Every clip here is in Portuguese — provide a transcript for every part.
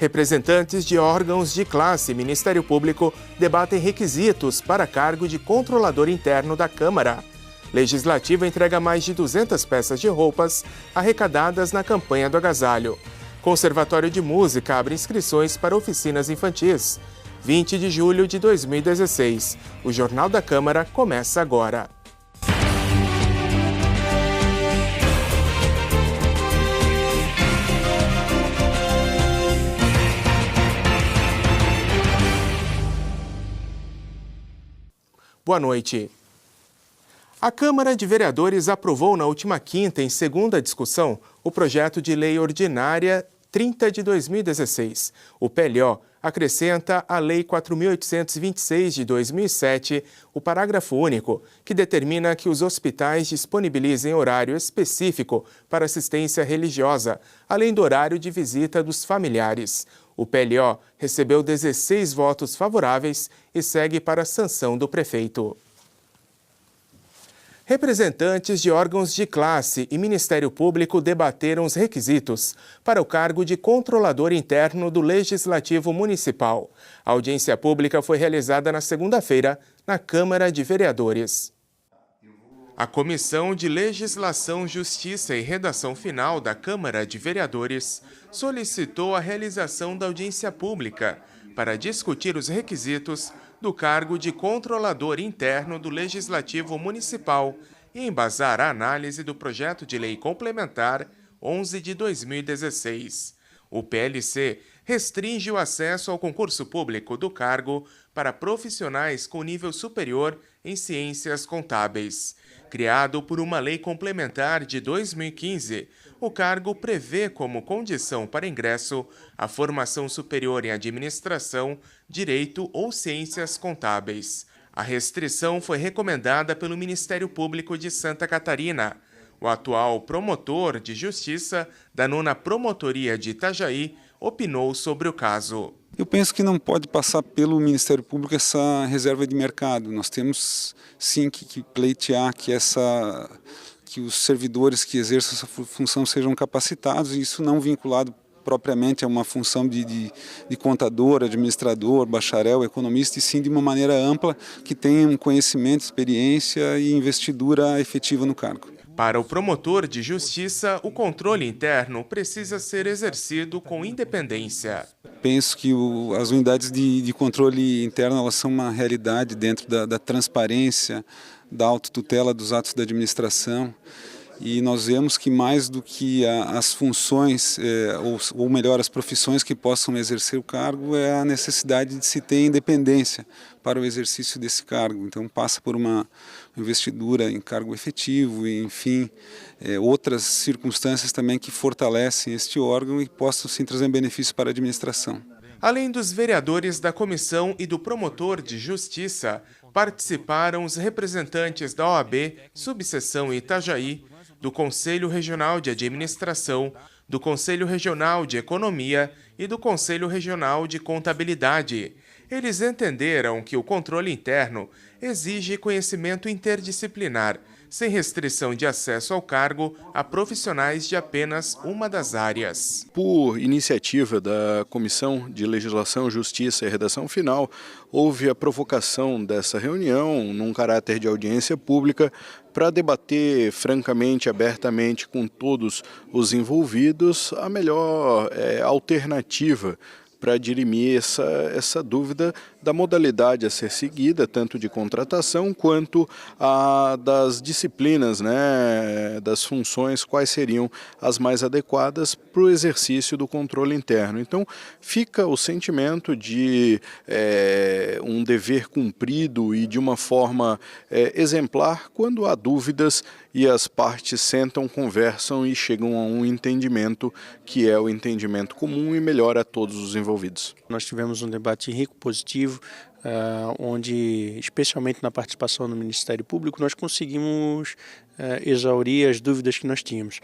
Representantes de órgãos de classe e Ministério Público debatem requisitos para cargo de controlador interno da Câmara. Legislativo entrega mais de 200 peças de roupas arrecadadas na campanha do agasalho. Conservatório de Música abre inscrições para oficinas infantis. 20 de julho de 2016. O Jornal da Câmara começa agora. Boa noite. A Câmara de Vereadores aprovou na última quinta, em segunda discussão, o projeto de lei ordinária 30 de 2016. O PLO acrescenta à Lei 4.826 de 2007 o parágrafo único, que determina que os hospitais disponibilizem horário específico para assistência religiosa, além do horário de visita dos familiares. O PLO recebeu 16 votos favoráveis e segue para a sanção do prefeito. Representantes de órgãos de classe e Ministério Público debateram os requisitos para o cargo de controlador interno do Legislativo Municipal. A audiência pública foi realizada na segunda-feira na Câmara de Vereadores. A Comissão de Legislação, Justiça e Redação Final da Câmara de Vereadores solicitou a realização da audiência pública para discutir os requisitos do cargo de controlador interno do Legislativo Municipal e embasar a análise do projeto de lei complementar 11 de 2016. O PLC restringe o acesso ao concurso público do cargo para profissionais com nível superior em ciências contábeis. Criado por uma lei complementar de 2015, o cargo prevê como condição para ingresso a formação superior em administração, direito ou ciências contábeis. A restrição foi recomendada pelo Ministério Público de Santa Catarina. O atual promotor de justiça da 9ª Promotoria de Itajaí opinou sobre o caso. Eu penso que não pode passar pelo Ministério Público essa reserva de mercado. Nós temos sim que pleitear que os servidores que exerçam essa função sejam capacitados, e isso não vinculado propriamente a uma função de contador, administrador, bacharel, economista, e sim de uma maneira ampla, que tenham conhecimento, experiência e investidura efetiva no cargo. Para o promotor de justiça, o controle interno precisa ser exercido com independência. Penso que as unidades de controle interno, elas são uma realidade dentro da transparência, da autotutela dos atos da administração. E nós vemos que mais do que as funções, ou melhor, as profissões que possam exercer o cargo, é a necessidade de se ter independência para o exercício desse cargo. Então passa por uma investidura em cargo efetivo e, enfim, outras circunstâncias também que fortalecem este órgão e possam sim trazer benefício para a administração. Além dos vereadores da comissão e do promotor de justiça, participaram os representantes da OAB, subseção Itajaí, do Conselho Regional de Administração, do Conselho Regional de Economia e do Conselho Regional de Contabilidade. Eles entenderam que o controle interno exige conhecimento interdisciplinar, sem restrição de acesso ao cargo a profissionais de apenas uma das áreas. Por iniciativa da Comissão de Legislação, Justiça e Redação Final, houve a provocação dessa reunião num caráter de audiência pública para debater francamente, abertamente com todos os envolvidos a melhor alternativa para dirimir essa dúvida da modalidade a ser seguida, tanto de contratação quanto das disciplinas, das funções, quais seriam as mais adequadas para o exercício do controle interno. Então, fica o sentimento de um dever cumprido e de uma forma exemplar quando há dúvidas e as partes sentam, conversam e chegam a um entendimento que é o entendimento comum e melhor a todos os envolvidos. Nós tivemos um debate rico, positivo, onde, especialmente na participação do Ministério Público, nós conseguimos exaurir as dúvidas que nós tínhamos.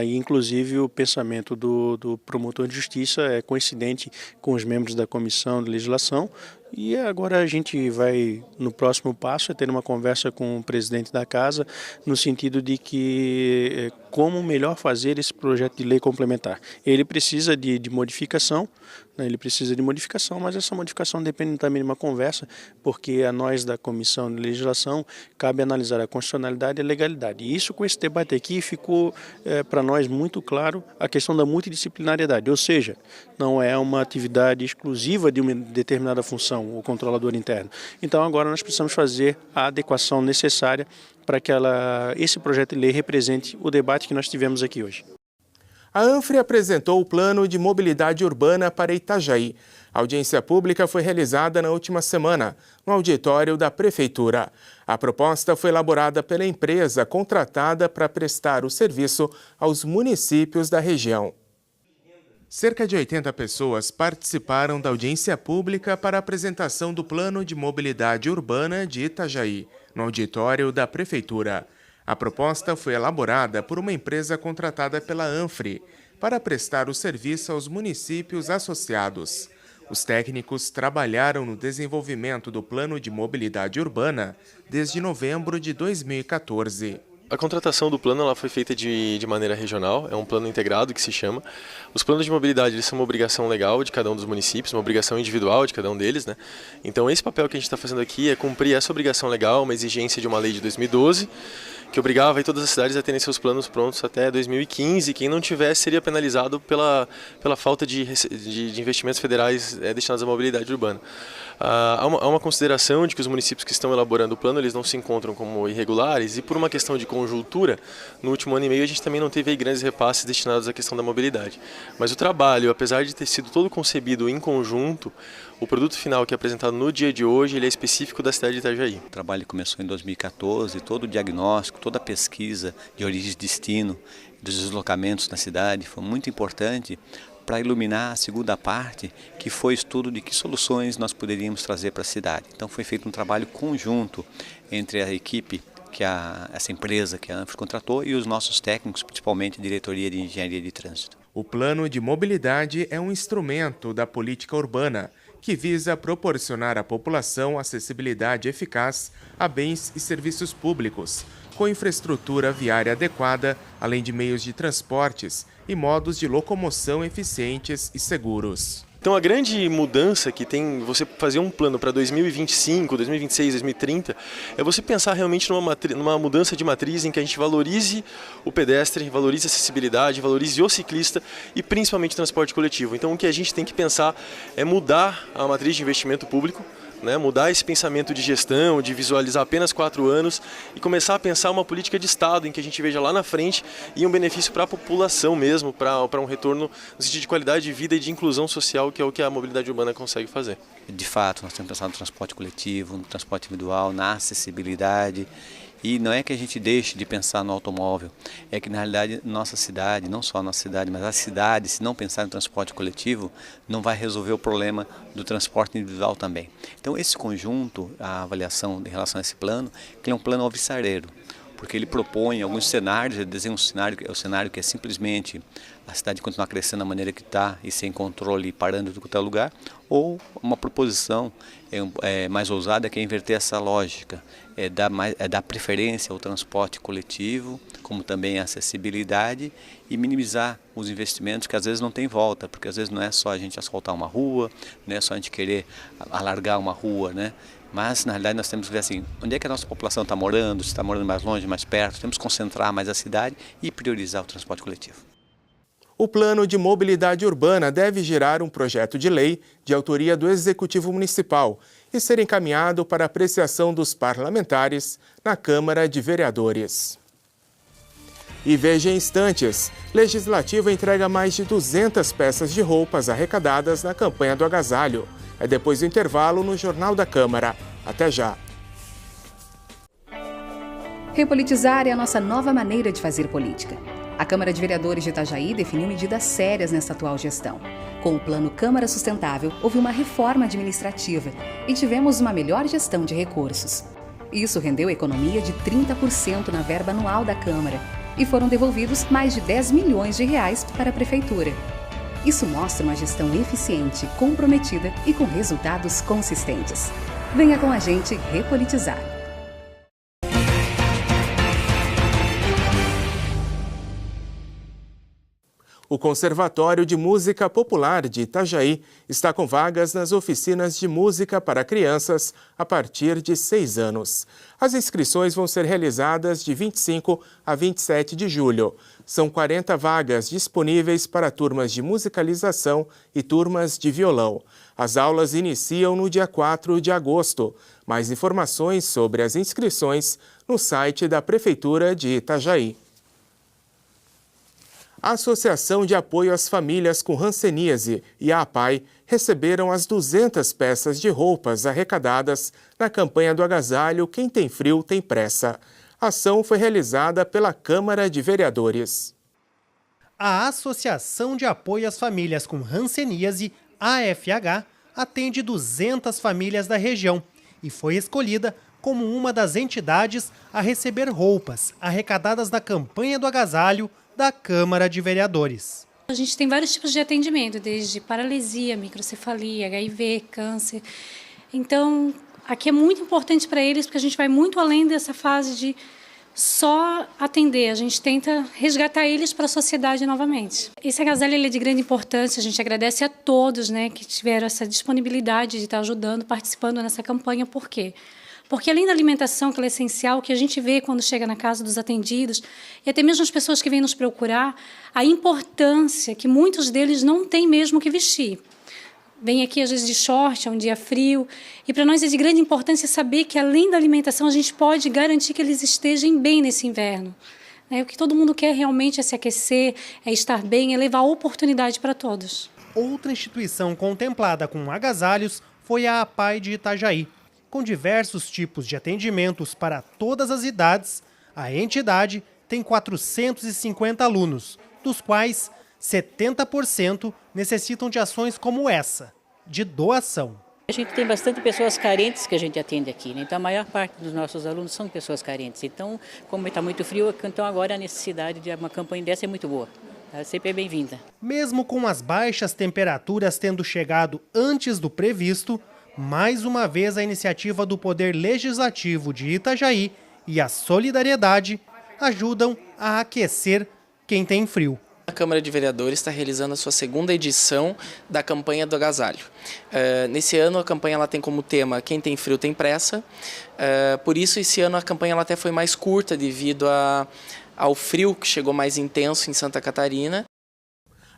E, inclusive, o pensamento do promotor de justiça é coincidente com os membros da Comissão de Legislação, E agora a gente vai, no próximo passo, ter uma conversa com o presidente da casa, no sentido de que como melhor fazer esse projeto de lei complementar. Ele precisa de modificação, né? Ele precisa de modificação, mas essa modificação depende também de uma conversa, porque a nós da Comissão de Legislação cabe analisar a constitucionalidade e a legalidade. E isso, com esse debate aqui, ficou para nós muito claro a questão da multidisciplinariedade, ou seja, não é uma atividade exclusiva de uma determinada função, o controlador interno. Então agora nós precisamos fazer a adequação necessária para que esse projeto de lei represente o debate que nós tivemos aqui hoje. A ANFRE apresentou o Plano de Mobilidade Urbana para Itajaí. A audiência pública foi realizada na última semana, no auditório da Prefeitura. A proposta foi elaborada pela empresa contratada para prestar o serviço aos municípios da região. Cerca de 80 pessoas participaram da audiência pública para a apresentação do Plano de Mobilidade Urbana de Itajaí, no auditório da Prefeitura. A proposta foi elaborada por uma empresa contratada pela ANFRE para prestar o serviço aos municípios associados. Os técnicos trabalharam no desenvolvimento do Plano de Mobilidade Urbana desde novembro de 2014. A contratação do plano ela foi feita de maneira regional, é um plano integrado que se chama. Os planos de mobilidade eles são uma obrigação legal de cada um dos municípios, uma obrigação individual de cada um deles, né? Então esse papel que a gente está fazendo aqui é cumprir essa obrigação legal, uma exigência de uma lei de 2012, que obrigava aí todas as cidades a terem seus planos prontos até 2015. Quem não tivesse seria penalizado pela falta de investimentos federais destinados à mobilidade urbana. Há uma consideração de que os municípios que estão elaborando o plano eles não se encontram como irregulares e por uma questão de conjuntura, no último ano e meio a gente também não teve aí grandes repasses destinados à questão da mobilidade. Mas o trabalho, apesar de ter sido todo concebido em conjunto, o produto final que é apresentado no dia de hoje ele é específico da cidade de Itajaí. O trabalho começou em 2014, todo o diagnóstico, toda a pesquisa de origem e destino dos deslocamentos na cidade foi muito importante para iluminar a segunda parte, que foi o estudo de que soluções nós poderíamos trazer para a cidade. Então foi feito um trabalho conjunto entre a equipe, essa empresa que a ANFRE contratou, e os nossos técnicos, principalmente a Diretoria de Engenharia de Trânsito. O Plano de Mobilidade é um instrumento da política urbana que visa proporcionar à população acessibilidade eficaz a bens e serviços públicos, com infraestrutura viária adequada, além de meios de transportes e modos de locomoção eficientes e seguros. Então a grande mudança que tem você fazer um plano para 2025, 2026, 2030 é você pensar realmente numa mudança de matriz em que a gente valorize o pedestre, valorize a acessibilidade, valorize o ciclista e principalmente o transporte coletivo. Então o que a gente tem que pensar é mudar a matriz de investimento público, né, mudar esse pensamento de gestão, de visualizar apenas 4 anos e começar a pensar uma política de Estado em que a gente veja lá na frente e um benefício para a população mesmo, para um retorno no sentido de qualidade de vida e de inclusão social, que é o que a mobilidade urbana consegue fazer. De fato, nós temos pensado no transporte coletivo, no transporte individual, na acessibilidade. E não é que a gente deixe de pensar no automóvel, é que na realidade nossa cidade, não só a nossa cidade, mas a cidade, se não pensar no transporte coletivo, não vai resolver o problema do transporte individual também. Então esse conjunto, a avaliação em relação a esse plano, que é um plano alvissareiro, porque ele propõe alguns cenários, ele desenha um cenário que é simplesmente a cidade continuar crescendo da maneira que está e sem controle e parando de qualquer lugar, ou uma proposição mais ousada que é inverter essa lógica, dar preferência ao transporte coletivo, como também a acessibilidade e minimizar os investimentos que às vezes não tem volta, porque às vezes não é só a gente asfaltar uma rua, não é só a gente querer alargar uma rua, né? Mas, na realidade, nós temos que ver assim, onde é que a nossa população está morando, se está morando mais longe, mais perto, temos que concentrar mais a cidade e priorizar o transporte coletivo. O Plano de Mobilidade Urbana deve gerar um projeto de lei de autoria do Executivo Municipal e ser encaminhado para apreciação dos parlamentares na Câmara de Vereadores. E veja em instantes, Legislativo entrega mais de 200 peças de roupas arrecadadas na campanha do agasalho. É depois do intervalo no Jornal da Câmara. Até já! Repolitizar é a nossa nova maneira de fazer política. A Câmara de Vereadores de Itajaí definiu medidas sérias nessa atual gestão. Com o Plano Câmara Sustentável, houve uma reforma administrativa e tivemos uma melhor gestão de recursos. Isso rendeu economia de 30% na verba anual da Câmara e foram devolvidos mais de 10 milhões de reais para a Prefeitura. Isso mostra uma gestão eficiente, comprometida e com resultados consistentes. Venha com a gente repolitizar. O Conservatório de Música Popular de Itajaí está com vagas nas oficinas de música para crianças a partir de 6 anos. As inscrições vão ser realizadas de 25 a 27 de julho. São 40 vagas disponíveis para turmas de musicalização e turmas de violão. As aulas iniciam no dia 4 de agosto. Mais informações sobre as inscrições no site da Prefeitura de Itajaí. A Associação de Apoio às Famílias com Hanseníase e a APAI receberam as 200 peças de roupas arrecadadas na campanha do agasalho Quem Tem Frio Tem Pressa. A ação foi realizada pela Câmara de Vereadores. A Associação de Apoio às Famílias com Hanseníase, AFH, atende 200 famílias da região e foi escolhida como uma das entidades a receber roupas arrecadadas na campanha do agasalho da Câmara de Vereadores. A gente tem vários tipos de atendimento, desde paralisia, microcefalia, HIV, câncer. Então, aqui é muito importante para eles, porque a gente vai muito além dessa fase de só atender. A gente tenta resgatar eles para a sociedade novamente. Esse agasalho ele é de grande importância. A gente agradece a todos, que tiveram essa disponibilidade de estar ajudando, participando nessa campanha. Por quê? Porque além da alimentação, que ela é essencial, o que a gente vê quando chega na casa dos atendidos, e até mesmo as pessoas que vêm nos procurar, a importância que muitos deles não têm mesmo o que vestir. Vem aqui, às vezes, de short, é um dia frio, e para nós é de grande importância saber que, além da alimentação, a gente pode garantir que eles estejam bem nesse inverno. O que todo mundo quer realmente é se aquecer, é estar bem, é levar oportunidade para todos. Outra instituição contemplada com agasalhos foi a APAI de Itajaí. Com diversos tipos de atendimentos para todas as idades, a entidade tem 450 alunos, dos quais 70% necessitam de ações como essa, de doação. A gente tem bastante pessoas carentes que a gente atende aqui, Então a maior parte dos nossos alunos são pessoas carentes. Então, como está muito frio, então agora a necessidade de uma campanha dessa é muito boa. Sempre é bem-vinda. Mesmo com as baixas temperaturas tendo chegado antes do previsto, mais uma vez a iniciativa do Poder Legislativo de Itajaí e a solidariedade ajudam a aquecer quem tem frio. A Câmara de Vereadores está realizando a sua segunda edição da campanha do agasalho. Nesse ano a campanha ela tem como tema Quem Tem Frio Tem Pressa. Por isso esse ano a campanha ela até foi mais curta devido ao frio que chegou mais intenso em Santa Catarina.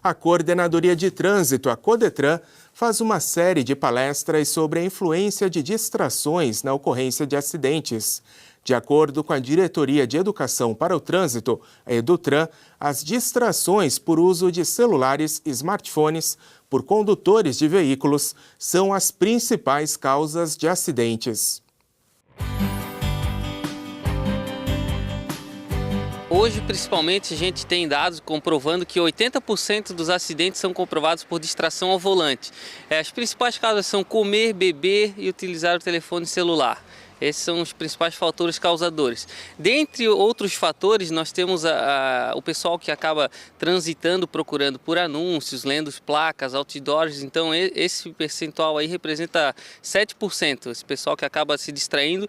A Coordenadoria de Trânsito, a Codetran, faz uma série de palestras sobre a influência de distrações na ocorrência de acidentes. De acordo com a Diretoria de Educação para o Trânsito, a Edutran, as distrações por uso de celulares e smartphones por condutores de veículos são as principais causas de acidentes. Hoje, principalmente, a gente tem dados comprovando que 80% dos acidentes são comprovados por distração ao volante. As principais causas são comer, beber e utilizar o telefone celular. Esses são os principais fatores causadores. Dentre outros fatores, nós temos o pessoal que acaba transitando, procurando por anúncios, lendo placas, outdoors. Então, esse percentual aí representa 7%. Esse pessoal que acaba se distraindo,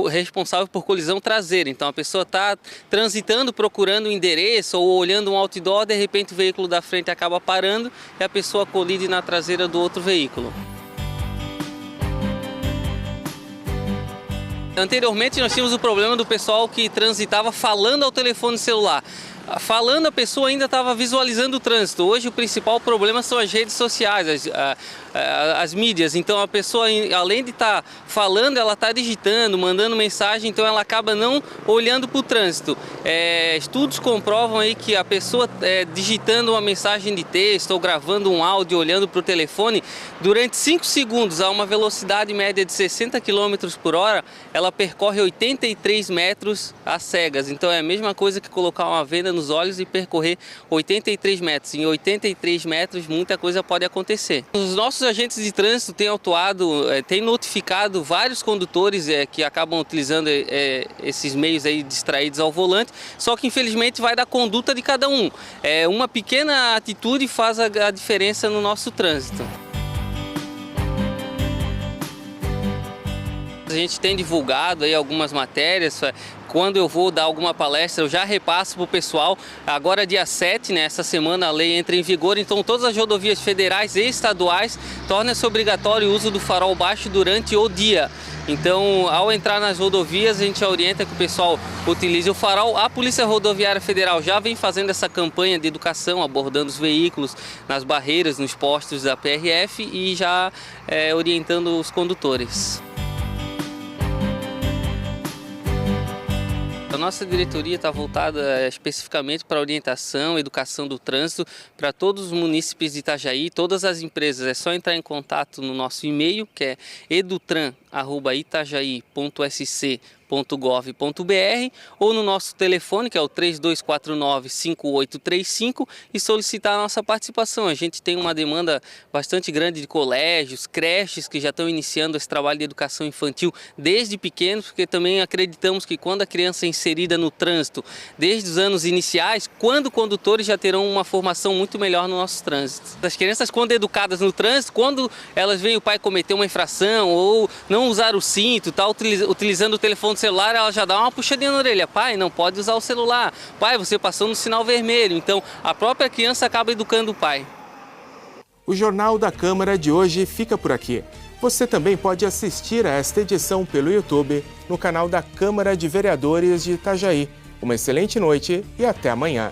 responsável por colisão traseira. Então, a pessoa está transitando, procurando um endereço ou olhando um outdoor, de repente o veículo da frente acaba parando e a pessoa colide na traseira do outro veículo. Anteriormente nós tínhamos o problema do pessoal que transitava falando ao telefone celular. Falando, a pessoa ainda estava visualizando o trânsito. Hoje o principal problema são as redes sociais, as mídias. Então a pessoa, além de estar falando, ela está digitando, mandando mensagem, então ela acaba não olhando para o trânsito. Estudos comprovam aí que a pessoa digitando uma mensagem de texto ou gravando um áudio, olhando para o telefone, durante 5 segundos, a uma velocidade média de 60 km por hora, ela percorre 83 metros às cegas. Então é a mesma coisa que colocar uma venda nos olhos e percorrer 83 metros. Em 83 metros, muita coisa pode acontecer. Os nossos agentes de trânsito têm têm notificado vários condutores que acabam utilizando esses meios aí distraídos ao volante, só que infelizmente vai da conduta de cada um. Uma pequena atitude faz a diferença no nosso trânsito. A gente tem divulgado aí algumas matérias. Quando eu vou dar alguma palestra, eu já repasso para o pessoal. Agora, dia 7, né, essa semana, a lei entra em vigor, então todas as rodovias federais e estaduais torna-se obrigatório o uso do farol baixo durante o dia. Então, ao entrar nas rodovias, a gente orienta que o pessoal utilize o farol. A Polícia Rodoviária Federal já vem fazendo essa campanha de educação, abordando os veículos nas barreiras, nos postos da PRF e já orientando os condutores. A nossa diretoria está voltada especificamente para a orientação, educação do trânsito para todos os munícipes de Itajaí, todas as empresas. É só entrar em contato no nosso e-mail, que é edutran@itajaí.sc.gov.br, ou no nosso telefone, que é o 3249-5835, e solicitar a nossa participação. A gente tem uma demanda bastante grande de colégios, creches que já estão iniciando esse trabalho de educação infantil desde pequenos, porque também acreditamos que quando a criança é inserida no trânsito desde os anos iniciais, quando condutores já terão uma formação muito melhor no nosso trânsito. As crianças, quando educadas no trânsito, quando elas veem o pai cometer uma infração ou não usar o cinto, tá utilizando o telefone celular, ela já dá uma puxadinha na orelha. Pai, não pode usar o celular. Pai, você passou no sinal vermelho. Então, a própria criança acaba educando o pai. O Jornal da Câmara de hoje fica por aqui. Você também pode assistir a esta edição pelo YouTube, no canal da Câmara de Vereadores de Itajaí. Uma excelente noite e até amanhã.